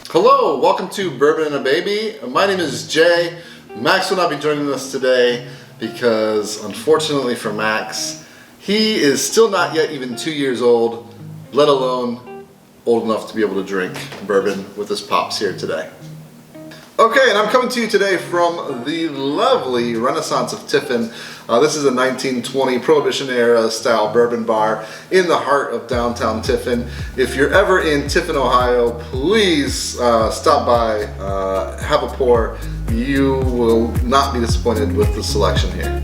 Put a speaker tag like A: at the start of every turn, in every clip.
A: Hello, welcome to Bourbon and a Baby. My name is Jay. Max will not be joining us today because, unfortunately for Max, he is still not yet even 2 years old, let alone old enough to be able to drink bourbon with his pops here today. Okay, and I'm coming to you today from the lovely Renaissance of Tiffin. This is a 1920 Prohibition era style bourbon bar in the heart of downtown Tiffin. If you're ever in Tiffin, Ohio, please stop by, have a pour. You will not be disappointed with the selection here.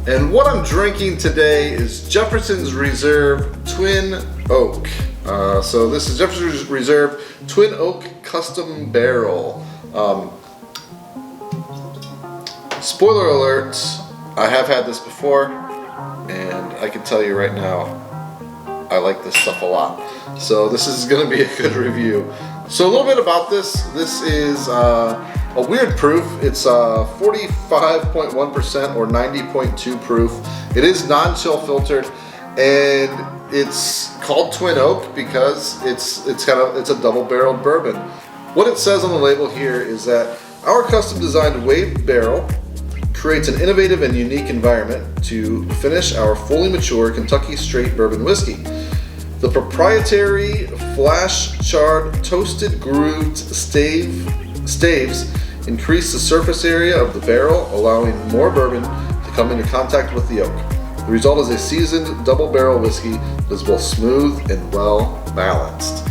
A: And what I'm drinking today is Jefferson's Reserve Twin Oak. So this is Jefferson's Reserve Twin Oak Custom Barrel. Spoiler alert, I have had this before, and I can tell you right now, I like this stuff a lot. So this is going to be a good review. So a little bit about this. This is a weird proof. It's 45.1% or 90.2 proof. It is non-chill filtered, and it's called Twin Oak because it's a double-barreled bourbon. What it says on the label here is that our custom-designed wave barrel creates an innovative and unique environment to finish our fully mature Kentucky straight bourbon whiskey. The proprietary flash-charred, toasted grooved staves increase the surface area of the barrel, allowing more bourbon to come into contact with the oak. The result is a seasoned double-barrel whiskey that is both smooth and well-balanced.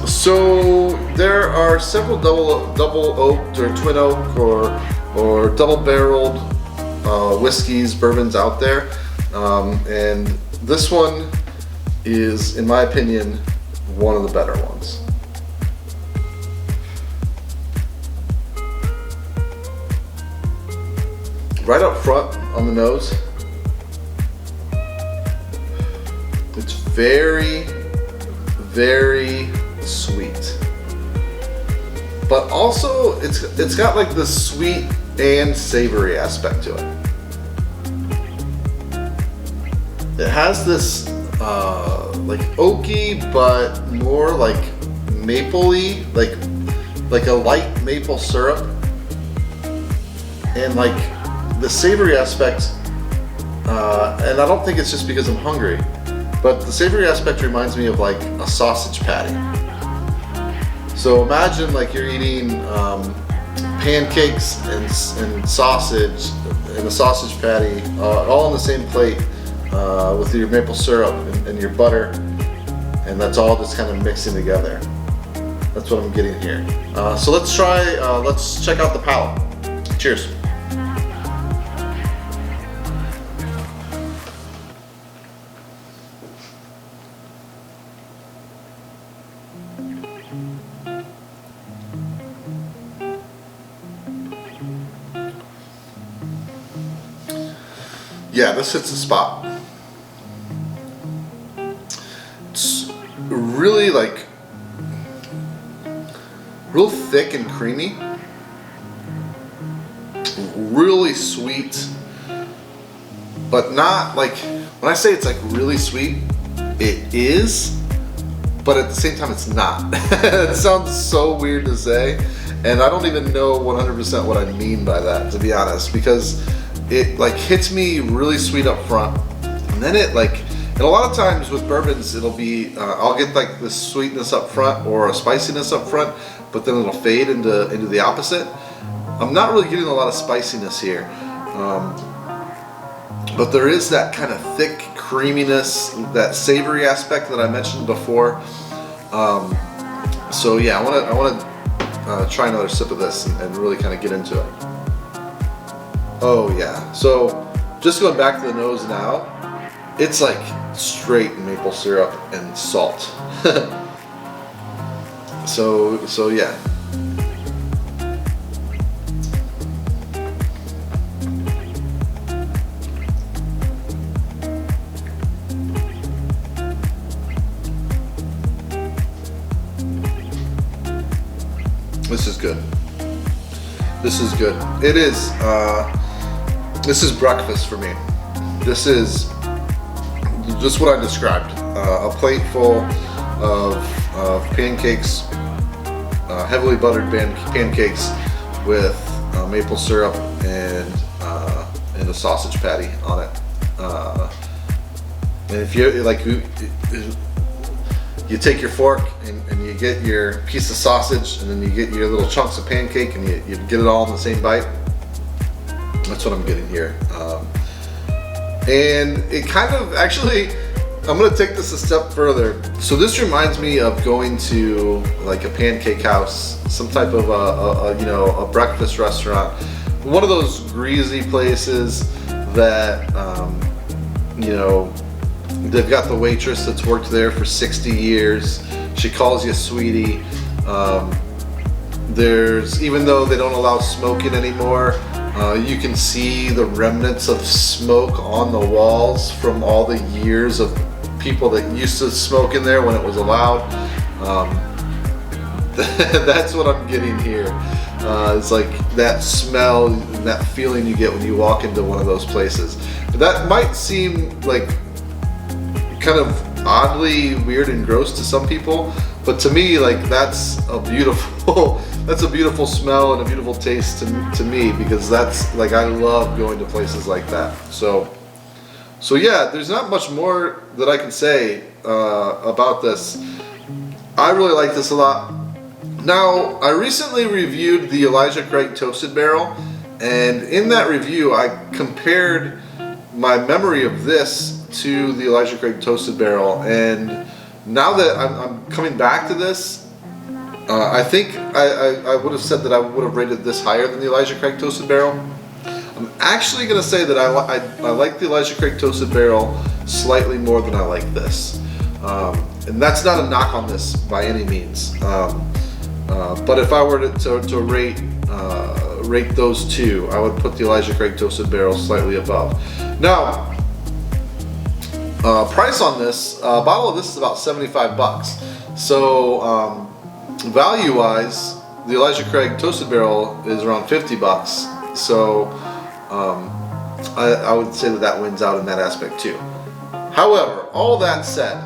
A: So there are several double oaked or twin oak or double-barreled whiskeys, bourbons out there, and this one is, in my opinion, one of the better ones. Right up front on the nose, it's very, very sweet, but also it's got like this sweet and savory aspect to it. It has this like oaky but more like mapley, like a light maple syrup, and like the savory aspect, and I don't think it's just because I'm hungry, but the savory aspect reminds me of like a sausage patty. So imagine like you're eating pancakes and sausage and a sausage patty all on the same plate with your maple syrup and your butter, and that's all just kind of mixing together. That's what I'm getting here. So let's check out the palate. Cheers. Yeah, this hits the spot. It's really like real thick and creamy, really sweet, but not like, when I say it's like really sweet, it is, but at the same time it's not. It sounds so weird to say, and I don't even know 100% what I mean by that, to be honest, because it like hits me really sweet up front, and then it like, and a lot of times with bourbons it'll be I'll get like this sweetness up front or a spiciness up front, but then it'll fade into the opposite. I'm not really getting a lot of spiciness here, but there is that kind of thick creaminess, that savory aspect that I mentioned before. So yeah, I want to try another sip of this and really kind of get into it. Oh yeah, so just going back to the nose now, it's like straight maple syrup and salt. So yeah. This is good. This is good. It is, this is breakfast for me. This is just what I described. a plate full of pancakes, heavily buttered pancakes with maple syrup and a sausage patty on it. And if you like, you take your fork and you get your piece of sausage, and then you get your little chunks of pancake, and you get it all in the same bite. That's what I'm getting here. And it kind of, actually, I'm gonna take this a step further. So this reminds me of going to like a pancake house, some type of a breakfast restaurant. One of those greasy places that, they've got the waitress that's worked there for 60 years. She calls you sweetie. Even though they don't allow smoking anymore, you can see the remnants of smoke on the walls from all the years of people that used to smoke in there when it was allowed. That's what I'm getting here. It's like that smell and that feeling you get when you walk into one of those places. But that might seem like kind of oddly weird and gross to some people, but to me, like, that's a beautiful smell and a beautiful taste to me, because that's like, I love going to places like that. So yeah, there's not much more that I can say about this. I really like this a lot. Now, I recently reviewed the Elijah Craig Toasted Barrel, and in that review I compared my memory of this to the Elijah Craig Toasted Barrel, and now that I'm coming back to this, I think I would have said that I would have rated this higher than the Elijah Craig Toasted Barrel. I'm actually going to say that I like the Elijah Craig Toasted Barrel slightly more than I like this. And that's not a knock on this by any means. But if I were to rate those two, I would put the Elijah Craig Toasted Barrel slightly above. Now, price on this, a bottle of this is about 75 bucks. So value-wise, the Elijah Craig Toasted Barrel is around 50 bucks. So I would say that wins out in that aspect too. However, all that said,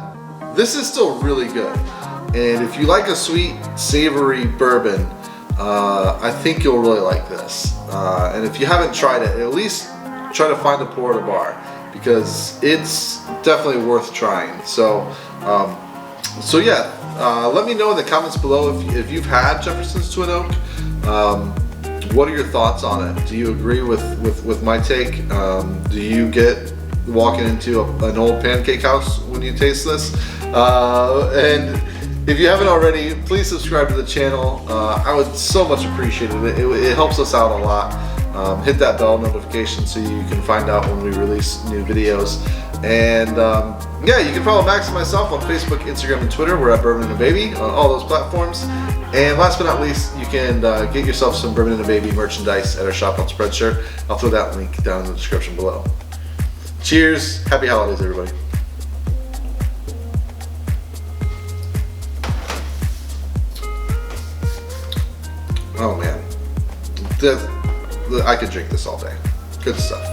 A: this is still really good. And if you like a sweet, savory bourbon, I think you'll really like this. And if you haven't tried it, at least try to find a pour at a bar, because it's definitely worth trying. So yeah, let me know in the comments below if you've had Jefferson's Twin Oak. What are your thoughts on it? Do you agree with my take? Do you get walking into an old pancake house when you taste this? And if you haven't already, please subscribe to the channel. I would so much appreciate it. It helps us out a lot. Hit that bell notification so you can find out when we release new videos. And yeah, you can follow Max and myself on Facebook, Instagram, and Twitter. We're at Bourbon and a Baby on all those platforms. And last but not least, you can get yourself some Bourbon and a Baby merchandise at our shop on Spreadshirt. I'll throw that link down in the description below. Cheers. Happy holidays, everybody. Oh man, I could drink this all day. Good stuff.